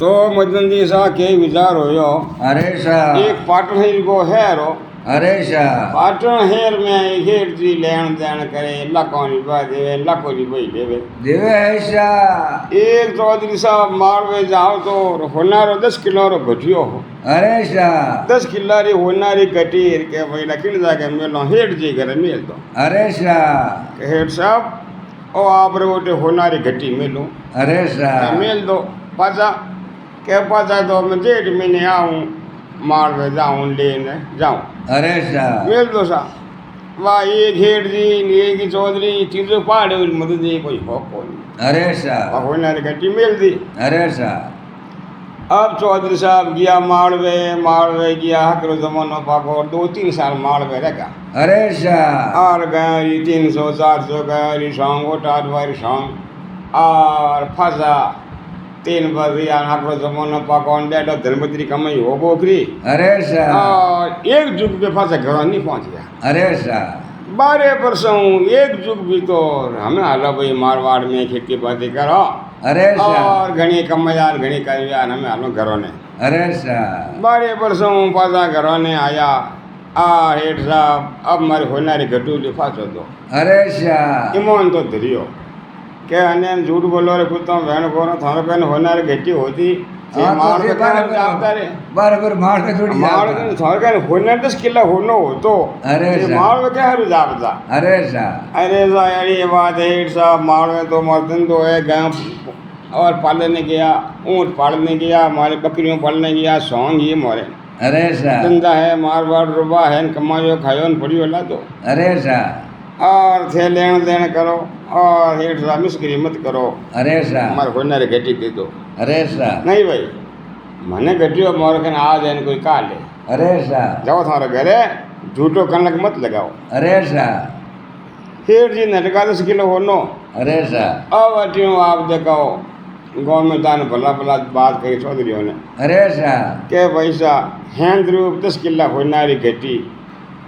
तो मदन जी सा के विचार होयो। अरे सा एक पाटण ही को हेरो। अरे सा पाटण हेर में हेर जी लेन देन करे लाखों रुपया देवे लाखों रुपये देवे देवे ऐसा एक चौधरी साहब मारवे जाओ तो होनारो 10 किलो रो घटियो हो। अरे सा 10 किलो री होनारी घटी के भाई लखीन जाके मेलो हेर जी करे मेल दो अरे सा के हेर साहब ओ आप रे ओटे होनारी घटी मेलो अरे सा मेल दो पाचा के पाचा तो मैं 1.5 महीने आऊं मारवे जाऊं लेने जाऊं अरे सा मेल दो सा वाह एक हेड जी एक ही चौधरी चीजों पाड़े मदद जी कोई हो कौन अरे सा होना गट्टी मेल दी। अरे सा अब चौधरी साहब गया मालवे गया हकरो जमानो पाको 2-3 साल मालवे रहेगा। अरे सा और गया 300-400 गया सॉन्ग ओटार वारी सॉन्ग और फसा 3 बजे हकरो जमानो पाको डेढ़ धर्मत्री कमाई हो गोखरी। अरे सा और एक जुग पे फंसा घर नहीं पहुंच गया। अरे सा 12 परसों एक जुग भी तो हमें हाल भाई मारवाड़ में खेती बाती करो अरे सा और घनी कमयार घनी कमयार हमें हालो घरों ने। अरे सा 12 परसों पासा घरों ने आया आ हेठ साहब अब मारे होनारी घटू लिफासो दो। अरे सा इमोन तो धरियो के अन्य झूठ बोलो रे कुत्ता बहन को थारो कन होनारी घटी होती मार के जाता रे बराबर मार के थोड़ी मार के थारो कन होना 10 किलो होनो हो तो अरे सा मार के क्या हरु जापता। अरे सा यार ये बात है हेठ साहब मार में तो मर्दन तो है गाँव और पालने गया ऊँट पालने गया हमारे बकरियों पालने गया सॉन्ग ये मोरे अरे सा धंधा है मारवाड़ रुबा है कमायो खायो न पड़ियो ला दो। अरे सा और थे लेन देन करो और हेठ साहब मिस्करी मत करो अरे सा हमारे होनारे घटी दे दो। अरे सा नहीं भाई मने घटियो मोर के आज है कोई का ले अरे सा जाओ थारे घरे झूठो कनक मत लगाओ। अरे सा हेठ जी नटका 10 किलो होनो। अरे सा अब अटियो आप देखो गाँव में दान भला भला बात करी चौधरी ने अरे सा के पैसा हैंड रूप 10 किला होनारी घटी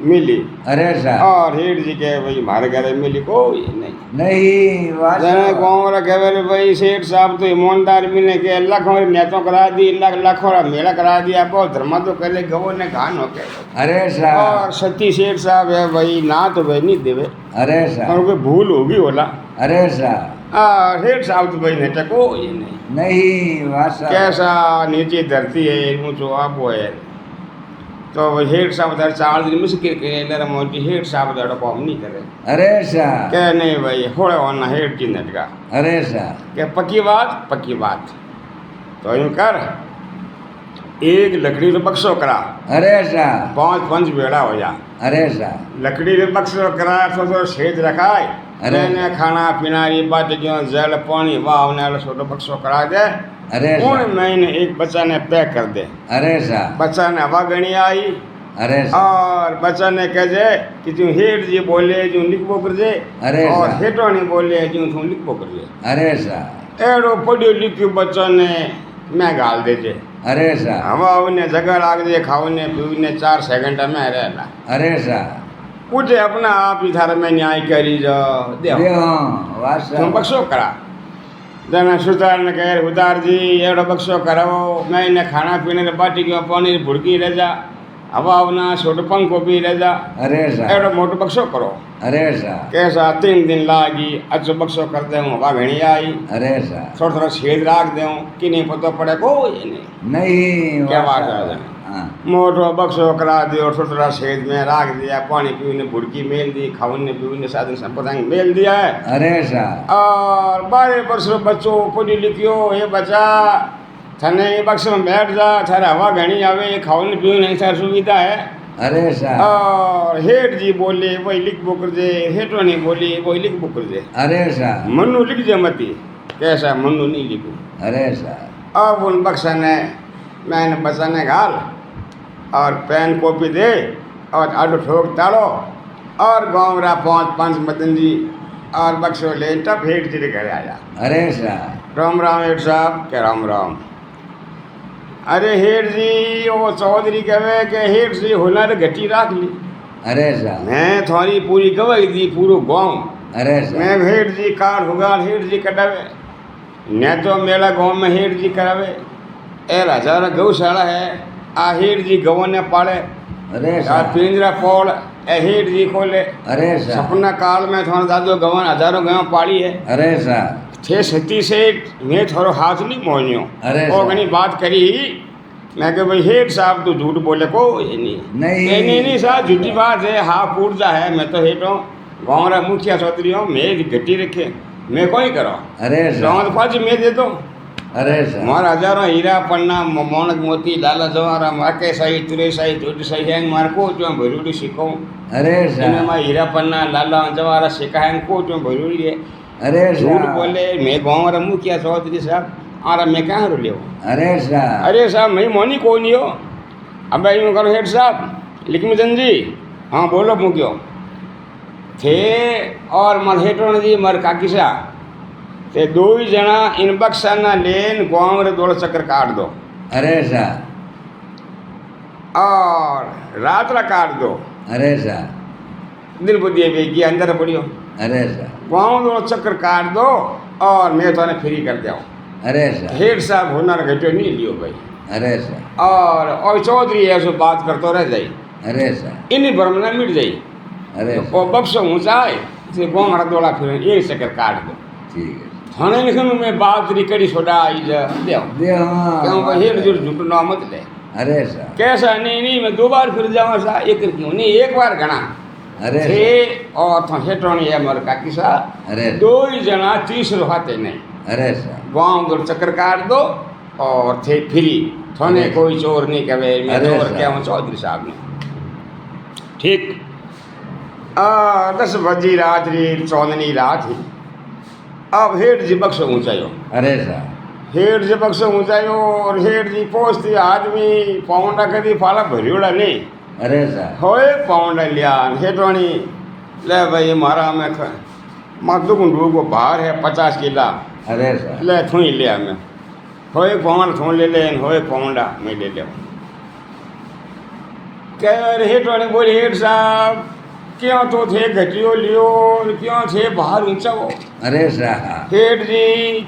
मिली। अरे सा और हेठ जी के भाई हमारे घर मिली कोई नहीं नहीं जने गाँव वाला कहे रे भाई सेठ साहब तो ईमानदार मिलने के लाखों नेतों करा दी लाखों मेला करा दिया बहुत धर्मा तो करे गवो ने घान हो के। अरे सा और सती सेठ साहब है भाई ना तो भाई नहीं देवे अरे सा और कोई भूल होगी होला। अरे सा सेठ साहब तो भाई नेता कोई नहीं नहीं वासा कैसा नीचे धरती है ऊँचो आप वो है तो हेठ साहब दर 4 दिन मुश्किल के मोटी हेठ साहब दर काम नहीं करे। अरे सा क्या नहीं भाई होड़े होना हेठ की नटका अरे सा क्या पक्की बात तो यूँ कर एक लकड़ी रो बक्सो करा। अरे सा 5 बेड़ा हो जा। अरे सा लकड़ी रो बक्सो करा तो सेज रखाए अरे खाना पीना ये बात जो जल पानी वाह उन्हें छोटो बक्सो करा दे। अरे उन महीने एक बच्चा ने पैक कर दे। अरे सा बच्चा ने हवा गणी आई अरे सा और बच्चा ने कह जे कि तू हेठ जी बोले जो लिखबो कर जे अरे और सा हेठो नहीं बोले जो तू लिखबो कर जे। अरे सा एड़ो पढ़ियो लिखियो बच्चा ने मैं गाल दे जे। अरे सा हवा उन्हें जगह लाग दे खाओने पीने 4 सेकंड में रहला। अरे सा पूछे अपना आप ही थारे में न्याय करी जो दे वासा तुम बक्सो करा जना सुतार ने कह उदार जी एड़ो बक्सो कराओ मैं इन्हें खाना पीने बाटी की पानी भुड़की रह जा हवा उना छोटो पंखो भी रह जा। अरे सा एड़ो मोटो बक्सो करो। अरे सा कैसा 3 दिन लागी अच्छो बक्सो कर दे हवा घणी आई अरे सा थोड़ा छेद राख दे कि नहीं पता पड़े कोई नहीं क्या वासा। बात है हाँ मोटो बक्सो करा दियो थोड़ा छेद में राख दिया पानी पीने भुड़की मेल दी खाने पीने साधन संपदांग मेल दिया है। अरे सा और 12 वर्षों बच्चों पढ़ी लिखियो हे बच्चा थाने बक्स में बैठ जा थारे हवा घनी आवे खाने पीने सारी सुविधा है। अरे सा और हेठ जी बोले वही लिख बोकर दे हेठो नहीं बोली वही लिख बोकर दे। अरे सा मनु लिख दे मती कैसा मनु नहीं लिखू। अरे सा अब उन बक्सा ने मैंने बच्चा ने घाल और पेन कॉपी दे और आडो ठोक ताड़ो और गाँव रहा 5 मदन जी और बक्सो ले तब हेठ जी के घर आया। अरे सा राम हेठ साहब के राम। अरे हेठ जी वो चौधरी कहे के हेठ जी हुनर घटी राख ली। अरे सा मैं थोड़ी पूरी गवाही दी पूरो गाँव अरे सा मैं हेठ जी कार हुगार हेठ जी कटावे न तो मेला गाँव में हेठ जी करावे એ રાજાના ગૌશાળા હે આ હેડજી ગવને પાળે अरे આ साहब पिंजरा पोल ए હેડજી खोले अरे साहब सपना काल में थोड़ा दादो गवन हजारों गाँव पाड़ी है अरे साहब थे सती से मैं थोड़ा हाथ नहीं मोहनियो अरे वो साहब। घनी बात करी मैं कह भाई हेड साहब तू झूठ बोले को ये नहीं नहीं। नहीं साहब झूठी बात है हाँ पूर्जा है मैं तो हेड हूँ गाँव रा मुखिया चौधरी हूँ मैं गट्टी रखे मैं कोई करो अरे गाँव साहब तो पाँच मैं दे दो अरे साहब मारा हजारों हीरा पन्ना मोनक मोती लाला जवारा माके साई तुरे साई चोटी साई हैंग मार को जो भरूड़ी सीखो अरे इनमें साहब मां हीरा पन्ना लाला जवारा सीखा हैंग को जो भरूड़ी है अरे झूठ साहब बोले मैं गाँव रा मुखिया चौधरी साहब आरा मैं कहाँ रो लियो अरे साहब अरे साहब मैं मोनी को नहीं हो अब यूँ करो हेड साहब लिखमिचंद जी हाँ बोलो मुक्यो थे और मर हेटोण जी मर काकी सा ते दो ही जना इन बक्सा ना लेन गाँव रे दौड़ चक्कर काट दो अरे साहब और रात रा काट दो अरे साहब दिन बुद्धि बेगी अंदर पड़ियो अरे साहब गाँव दौड़ चक्कर काट दो और मैं तो फ्री कर दिया अरे साहब हेड साहब होना घटो नहीं लियो भाई अरे साहब और चौधरी ऐसो बात करतो रह जाई अरे साहब इन भ्रमणा मिट जाई अरे और बक्सो ऊंचाए से गाँव रा दौड़ा फिर ये चक्कर काट दो ठीक है थाने लिखन में बात रिकड़ी छोड़ा आई जा देव दे हाँ क्यों भाई हेड जुड़ झुटना मत ले अरे साहब कैसा नहीं मैं दो बार फिर जाऊँ सा एक क्यों नहीं एक बार घना अरे थे साहब और था हेटोनी है मर काकी सा अरे दो ही जना तीसरो हाथे नहीं अरे साहब गाँव दो चक्कर काट दो और थे फ्री थाने अरे कोई चोर नहीं कहे मैं अरे चोर साहब। क्या हूँ चौधरी साहब ने ठीक 10 बजी रात री चौदनी रात ही अब हेड जी बक्सो ऊंचायो अरे साहब हेड जी बक्सो ऊंचायो और हेड जी पहुंचती आदमी पाउंडा कदी फाला भरियोड़ा नहीं अरे साहब होए पाउंडा लिया हेटवाणी ले भाई मारा में मातु गुंडू को बाहर है 50 किला अरे साहब ले थू ही लिया मैं होए पाउंड थू ले लेन होए पाउंडा मैं ले लिया कह हेटवाणी बोले हेड साहब क्यों तो थे घटियो लियो क्यों थे बाहर ऊंचा हो अरे साहब हेठ जी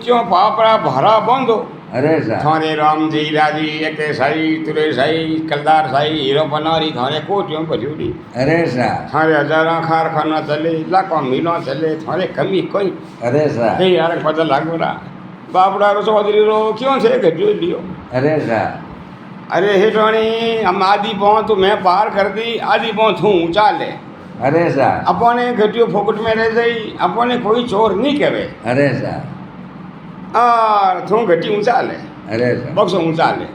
क्यों पापड़ा भरा बंदो अरे साहब थाने राम जी राजी एक साई तुरे साई कलदार साई हीरो बनारी थाने कोटियों भजूरी अरे साहब थाने हजारा कारखाना चले लाखों मिलों चले थाने कमी कोई अरे साहब नहीं यार पता लाग रहा बापड़ा रो चौधरी रो क्यों थे घटियो लियो अरे साहब अरे हेटवाणी हम आधी पहुँच तो मैं पार कर दी आधी पहुँच हूँ ऊँचा ले अरे साहब अपने घटियो फोकट में रह जाई अपने कोई चोर नहीं कहे अरे साहब और थू घटी ऊँचा ले अरे साहब बक्सो ऊँचा ले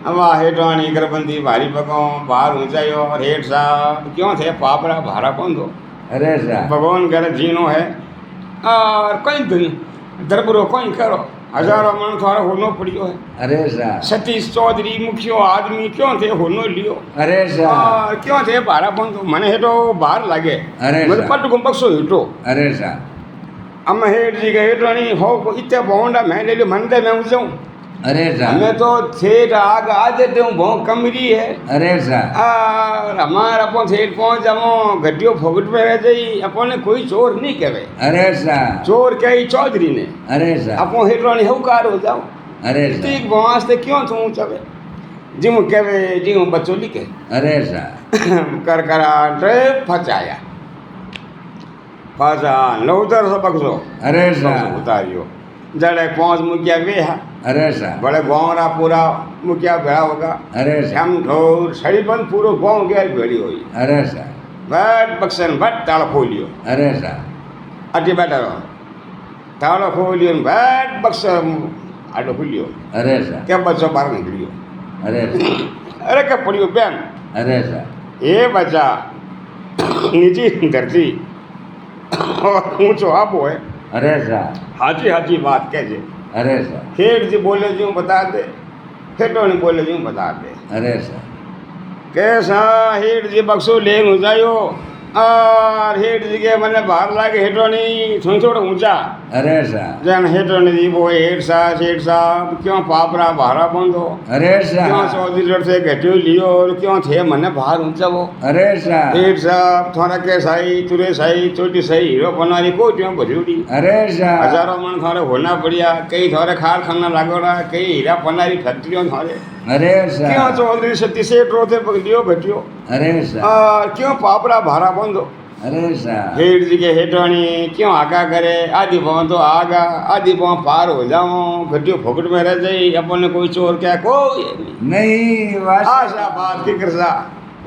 अब हेठवाणी गरबंदी भारी पगों बाहर ऊँचाइयो और हेठ साहब क्यों थे पापड़ा भारा बंदो अरे साहब भगवान घर जीनो है और कोई दरबरो कोई करो हजारों मन थोड़ा होनो पड़ियो है अरे साहब सतीश चौधरी मुखियो आदमी क्यों थे होनो लियो अरे साहब और क्यों थे भारा बंदो मने हेठो बाहर लगे अरे मतलब साहब। पट गुम बक्सो हेठो अरे साहब अब हेठ जी गए हेठवाणी हो इतने बोंडा मैं ले लियो मंदिर में ऊँचाऊँ अरे साहब हमें तो थे आग आ देते हूँ बहुत कमरी है अरे साहब और हमारा अपन सेठ पहुँच जाओ गड्डियों फोकट में रह जाई अपन ने कोई चोर नहीं कहे अरे साहब चोर कही चौधरी ने अरे साहब अपन हेटवानी हुकार हो जाओ अरे ठीक साहब वहाँ से क्यों तू चवे जिम कहे जिम बच्चों लिखे अरे साहब कर करा ड्रे फंसाया फंसा नौतर से बक्सो अरे बक्सो साहब उतारियो जड़े पहुँच मुखिया बेहा अरे साहब बड़े गाँव रा पूरा मुखिया बेड़ा होगा अरे साहब हम ढोर सड़ीबंद पूरो गाँव गया भेड़ी हुई अरे साहब बैठ बक्सन भट तालो खोलियो अरे साहब अटी बैठा रहो तालो खोलियो बैठ बक्सन आटो खुलियो अरे साहब क्या बच्चों बाहर निकलियो अरे साहब अरे क्या पड़ियो बैन अरे साहब ये बच्चा नीची धरती और ऊंचो आबो है अरे साहब हाजी हाजी बात कहजे अरे साहब हेठ जी बोले जो बता दे हेठो ने बोले जो बता दे अरे साहब कैसा हेठ जी बक्सो लेन हो जायो और हेठ जगह मैंने बाहर लागे हेठो नहीं थोड़ा ऊंचा अरे साहब जन हेठो नहीं वो हेठ साहब क्यों पापरा बाहरा बंदो अरे क्यों साहब चौधरी रोड से घटियो लियो और क्यों थे मने बाहर ऊंचा वो अरे साहब हेठ साहब थोड़ा के साई तुरे साई छोटी साई हीरो बनारी कोई क्यों भरी अरे साहब हजारों मन थारे होना बढ़िया कई थारे कारखाना लागोड़ा कई हीरा बनारी फैक्ट्रियों थारे अरे क्यों साहब चौधरी सती सेठ रोते पकड़ियो घटियो अरे साहब और क्यों पापरा भारा बंदो अरे साहब हेठ जी के हेठवाणी क्यों आगा करे आधी पाँव तो आगा आधी पाँव पार हो जाऊं घटियो फोकट में रह जाई अपन ने कोई चोर क्या कोई नहीं वास आशा बात की करसा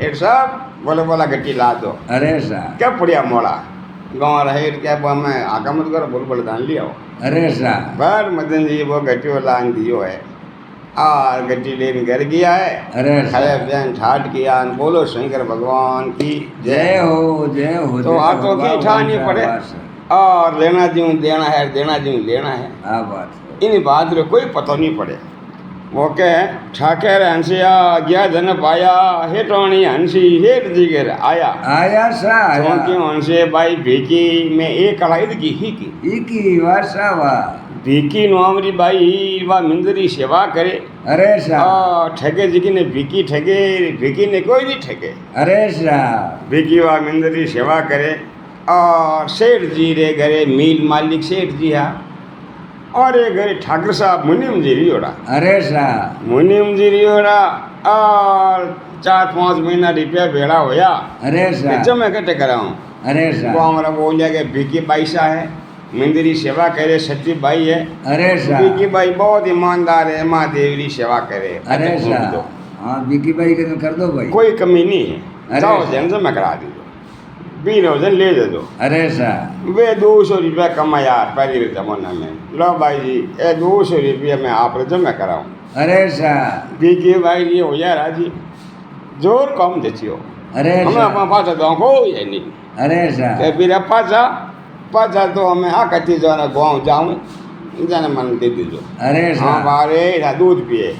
हेठ साहब बोला घटी ला दो अरे साहब क्या पड़िया मोड़ा गाँव रहे क्या मैं आगा मत करो बोल दान लिया हो अरे साहब पर मदन जी वो घटियो लान दियो है और गड्डी लेने घर गया है अरे खाया साहब बयान ठाट किया बोलो शंकर भगवान की जय हो तो हाथों की ठानी पड़े और लेना दूँ देना है लेना है हाँ बात इन बात रे कोई पता नहीं पड़े वो के ठाकर हंसिया गया धन पाया हेटवाणी हंसी हेट जिगर आया आया सा क्योंकि हंसे भाई भीकी में एक कढ़ाई की ही की इकी वासा वाह भीकी नोमरी बाई वा मिंदरी सेवा करे अरे साहब ठगे जी ने भीकी ठगे भीकी ने कोई नहीं ठगे अरे साहब भीकी वा मिंदरी सेवा करे और सेठ जी रे घरे मील मालिक सेठ जी हा और ये घरे ठाकर साहब मुनीम जी रियोड़ा अरे साहब मुनीम जी रियोड़ा और 4-5 महीना रुपया भेड़ा होया अरे साहब जब मैं कटे कराऊँ अरे वो साहब हमारा बोल जाएगा भीकी बाईसा है मिंदरी सेवा करे सच्ची बाई है अरे बीकी साहब भाई बहुत ईमानदार है माँ देवरी सेवा करे अरे घूम दो। साहब हाँ विकी भाई के तो कर दो भाई कोई कमी नहीं है अरे जाओ साहब। जन से मैं करा दीजिए 20 वजन ले दे दो अरे साहब वे 200 रुपया कमा यार पहले के जमाना में लो भाई जी ये 200 रुपया मैं आप जमा कराऊँ अरे साहब बीकी भाई जी हो यार राजी जोर कम देती हो अरे हमें अपना साहब पास तो कोई है नहीं अरे કે साहब પીરા પાછા તો અમે આ કચ્છી જવાના ગામ જાઉં જાને મને દે દીધો अरे હા साहब મારે એના દૂધ પીએ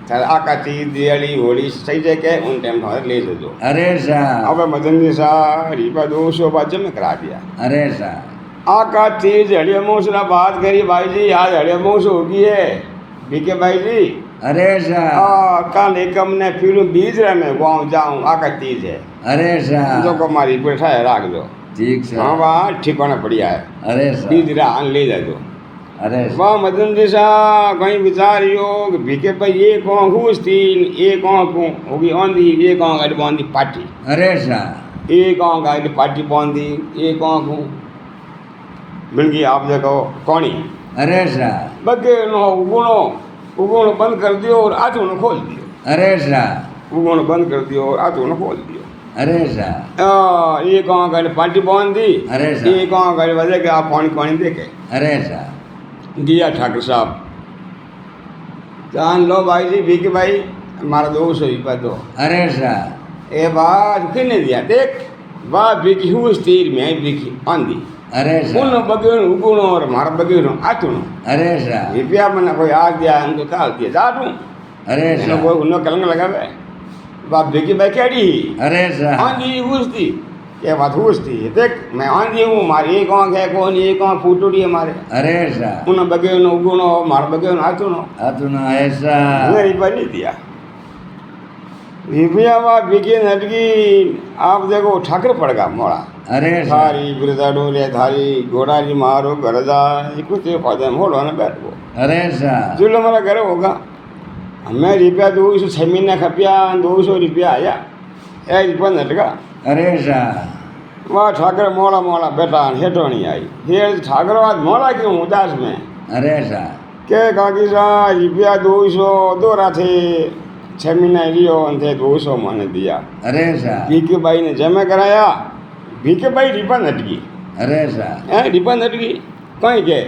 ત્યારે આ કચ્છી દિવાળી હોળી થઈ જાય કે હું ટાઈમ તમારે લઈ જજો अरे साहब હવે મદનજી શાહ રીપા 200 બાદ જમે કરા દિયા अरे साहब આ કચ્છી હળિયા મોસરા બાત કરી ભાઈજી आज હળિયા મોસ हो गई है बीके भाई जी अरे साहब कल एकम ने फिर बीज रहे मैं गाँव जाऊँ आ कच्ची है अरे जो साहब को मारी बैठा है राख दो ठीक हाँ साहब वहाँ ठिकाना बढ़िया है अरे बीज साहब रहा ले जा दो अरे वाह मदन जी साहब कहीं विचारियो कि भीखे भाई ये कौन घूस थी ये कौन को होगी आंधी ये कौन गाड़ी बांधी पार्टी अरे साहब ये कौन गाड़ी पार्टी बांधी ये कौन को बिनगी आप देखो कौनी अरे साहब बगे नो उगुणो बंद कर दियो और आँचों खोल दियो अरे साहब उगुणो बंद कर दियो और आँचों खोल दियो अरे साहब ये कौन गाड़ी पार्टी बांधी अरे ये साहब कौन गाड़ी वजह के आप पानी पानी देखे अरे साहब दिया ठाकुर साहब जान लो भाई जी भीख भाई हमारा 200 रुपया दो अरे साहब ए बात किसने दिया देख वाह भीखी हूँ स्थिर में भीखी आंधी अरे उन साहब बगेड़ो उगुणो और हमारा बगेड़ो आचुनो अरे साहब रुपया मैंने कोई आज दिया उनको काल दिया जा दूँ अरे मैंने साहब कोई उन्होंने कलंग लगावे वाह भीखी भाई कैडी अरे साहब आंधी घुसती ये बात घुसती देख मैं आंधी हूँ हमारी एक आँख है कौन एक आँख फूटोड़ी है हमारे अरे साहब उन बगेड़ो उगुणो हमारा बगेड़ो आचुनो अतुना ऐसा मैंने रुपया नहीं दिया रुपया वा बिकी नटकी आप देखो ठाकर पड़गा मोड़ा अरे साहब थारी बिरदा डोले थारी घोड़ा जी मारो घर जा ये कुछ फायदा मोड़ो ना बैठ वो अरे साहब जो हमारा घर होगा हमें रुपया 206 महीना खपिया 200 रुपया आया एक रुपया नटका अरे साहब वहाँ ठाकर मोड़ा मोड़ा बैठा हेठो नहीं आई हे ठाकर आज मोड़ा क्यों उदास में अरे साहब के काकी साहब रुपया 200 दो रहा थे 6 महीना लियो थे 200 मैंने दिया अरे साहब भीखे भाई ने जमा कराया भीखे भाई रिबन हटगी अरे साहब है रिबन हटगी कहीं के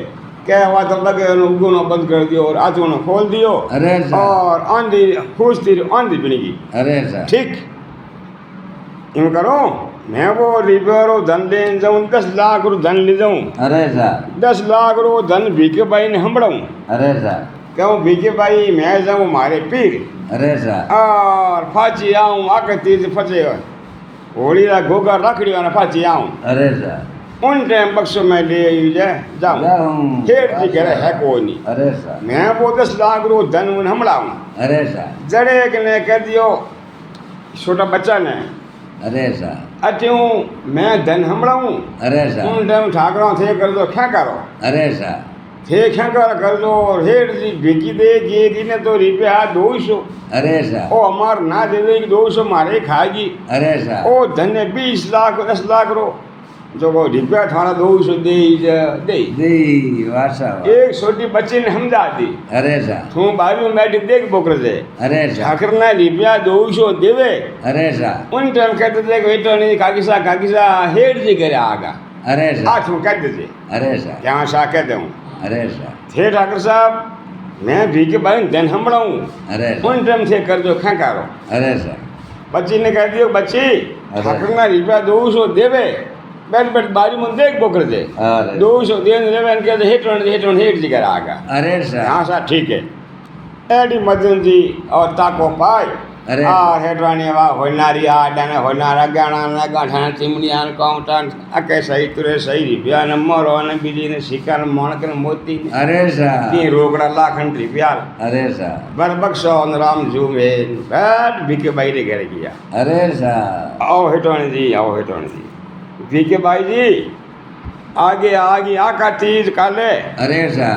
क्या हुआ तो लगे उगुनो बंद कर दियो और आँचों खोल दियो अरे साहब और आंधी खुशती आंधी बिनेगी अरे साहब ठीक यूँ करो मैं वो रिपेरो धन लेन जाऊँ 10 लाख रू धन ले जाऊँ अरे साहब 10 लाख रू धन भीखे भाई ने हंबड़ाऊँ अरे साहब कहूँ भीखे भाई मैं जाऊँ मारे पीर अरे साहब और फाची आऊँ आकर तीर फंसे होली रा गोगा रखड़ी वाला पाची आऊं अरे सा उन टाइम बक्सो में ले जाऊं जाऊं हेर जी करे है कोई नहीं अरे सा मैं वो 10 लाख रो धन उन हमलाऊं अरे सा जड़े के ने कह दियो छोटा बच्चा ने अरे सा अट्यूं मैं धन हमलाऊं अरे सा उन टाइम ठाकरों थे कर दो क्या करो अरे सा थे क्या कर दो और हेर जी भिकी दे गे दी ने तो रुपया 200 अरे सा ओ हमार ना दे देगी 200 मारे खाएगी अरे सा ओ धन 20 लाख 10 लाख रो जो वो रुपया थारा 200 दे दी वासा एक छोटी बच्ची ने समझा दी अरे सा तू बाजू में बैठी देख बोकर दे अरे सा ठाकर ना रुपया 200 देवे अरे सा उन टाइम कहते थे कि बेटो नहीं काकीसा हेड जी करे आगा अरे सा आज हम कहते थे अरे सा क्या सा कहते हूँ अरे सा थे ठाकर साहब मैं भी के भाई धन हमलाऊं अरे सा उन टाइम से कर दो क्या करो अरे सा बच्ची ने कह दियो बच्ची ठाकर ना रुपया 200 देवे बैठ बैठ बाजू में देख बोकर दे अरे 200 देने देवे इनके हेट जी करे आगा अरे सा हाँ सा ठीक है एडी मदन जी और ताको पाए अरे आ हेटवानी वा होनारी आ डाने होनारा गाना ने गाठा चिमनिया ने काउंटर अके सही तुरे सही रुपया ने मोरो ने बीजी ने शिकार मोणक ने मोती ने अरे सा ती रोकड़ा लाखन रुपया अरे सा बरबक्सो और राम जूमे बैठ बीके भाई रे घर गया अरे सा आओ हेटवानी जी बीके भाई जी आगे आगे आका तीज काले अरे सा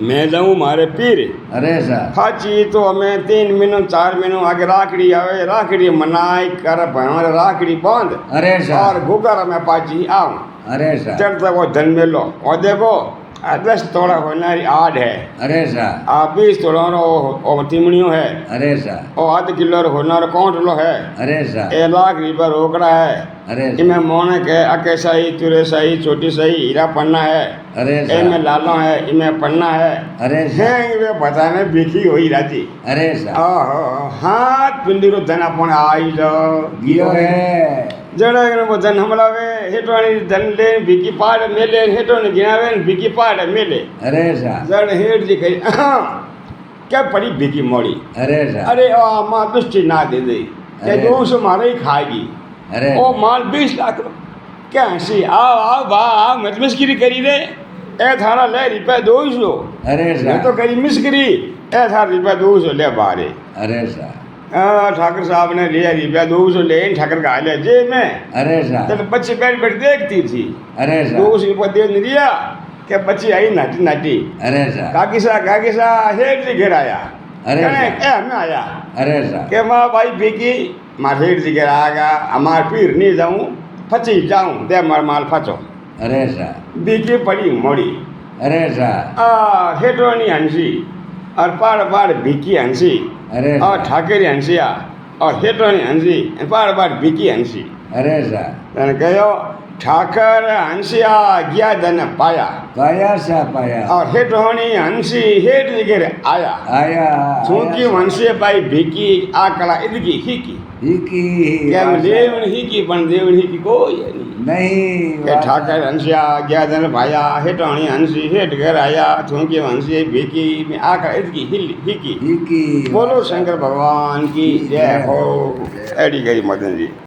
मैं जाऊँ मारे पीर अरे सा हाची तो हमें 3 महीनों 4 महीनों आगे राखड़ी आवे राखड़ी मनाई कर हमारे राखड़ी बांध अरे सा और गुगर में पाची आऊं अरे सा चल तक वो धन में लो और देखो 10 तोड़ा होनारी आठ है अरे सा 20 तोड़ा और तिमड़ियों है अरे सा और आध किलो होनार कौंटलो है अरे सा 1 लाख रुपया रोकड़ा है अरे इनमें मोनक है अके सही तुरे सही छोटी सही हीरा पन्ना है अरे इनमें लालो है इनमें पन्ना है अरे सा वे बताने बिकी हुई राजी अरे सा ओहो हाथ पिंडी को धन अपन आई लो गियो है जड़ा वो धन हमलावे हेटवानी धन ले बिकी पाड़ मेले हेटवानी गिनावे बिकी पाड़ मेले अरे सा जड़ हेट जी कही क्या पड़ी बिकी मोड़ी अरे सा अरे आ मां दुष्टि ना दे दे क्या अरे। 200 मारे ही खाएगी अरे ओ माल 20 लाख रो क्या हंसी आओ वाह मत मिस्किरी करी रे ए थारा ले रुपया 200 अरे सा मैं तो करी मिस्किरी ए थारा रुपया 200 ले बारे अरे सा ठाकर साहब ने लिया रुपया 200 ले ठाकर का ले जेब में अरे सा तो बच्ची बैठ बैठ देखती थी अरे सा 200 रुपया दे नहीं दिया क्या बच्ची आई नाटी नाटी अरे सा काकी सा हेठ जी घेर आया अरे कहने, मैं आया अरे सा के माँ भाई बिकी मार हेठ जी घेर आएगा हमार पीर नहीं जाऊँ फंसी जाऊँ दे मार माल फंसो अरे सा बिकी पड़ी मोड़ी अरे सा हेटवानी हंसी और पाड़ पाड़ बिकी हंसी अरे और ठाकेरी हंसिया और हेटवानी हंसी पाड़ पाड़ बिकी हंसी अरे सा तने कहो ठाकर हंसिया गया धन पाया पाया सा पाया और हेटवानी हंसी हेट जगह आया आया चूंकि हंसिया पाई बिकी आकड़ा इदकी हिकी हिकी क्या देवन हिकी पण देवन हिकी कोई है नहीं नहीं के ठाकर हंसिया गया धन पाया हेटवानी हंसी हेट घर आया चूंकि हंसी बिकी में आकड़ा इदकी हिकी हिकी बोलो शंकर भगवान की जय हो एडी गई मदन जी।